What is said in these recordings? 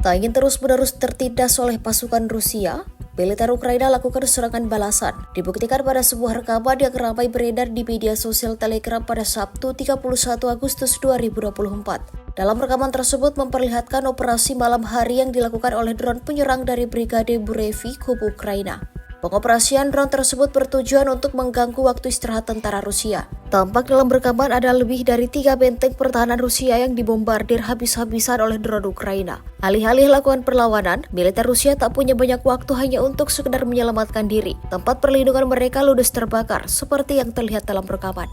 Tak ingin terus-menerus tertindas oleh pasukan Rusia, militer Ukraina lakukan serangan balasan. Dibuktikan pada sebuah rekaman yang ramai beredar di media sosial Telegram pada Sabtu 31 Agustus 2024. Dalam rekaman tersebut memperlihatkan operasi malam hari yang dilakukan oleh drone penyerang dari Brigade Burevi kubu Ukraina. Pengoperasian drone tersebut bertujuan untuk mengganggu waktu istirahat tentara Rusia. Tampak dalam rekaman ada lebih dari 3 benteng pertahanan Rusia yang dibombardir habis-habisan oleh drone Ukraina. Alih-alih lakukan perlawanan, militer Rusia tak punya banyak waktu hanya untuk sekedar menyelamatkan diri. Tempat perlindungan mereka ludes terbakar, seperti yang terlihat dalam rekaman.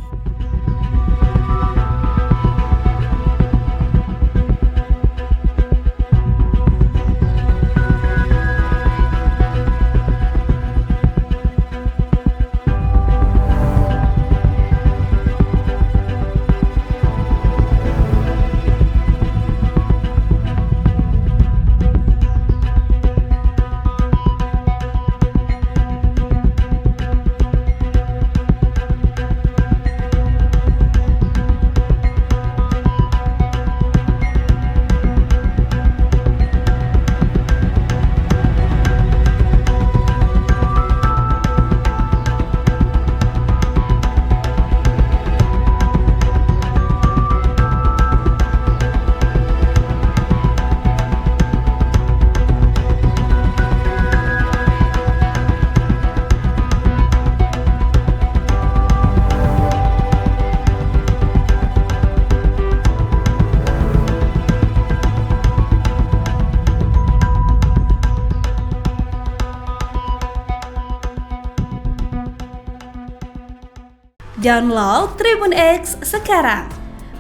Download Tribun X sekarang,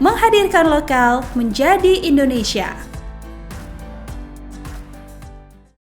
menghadirkan lokal menjadi Indonesia.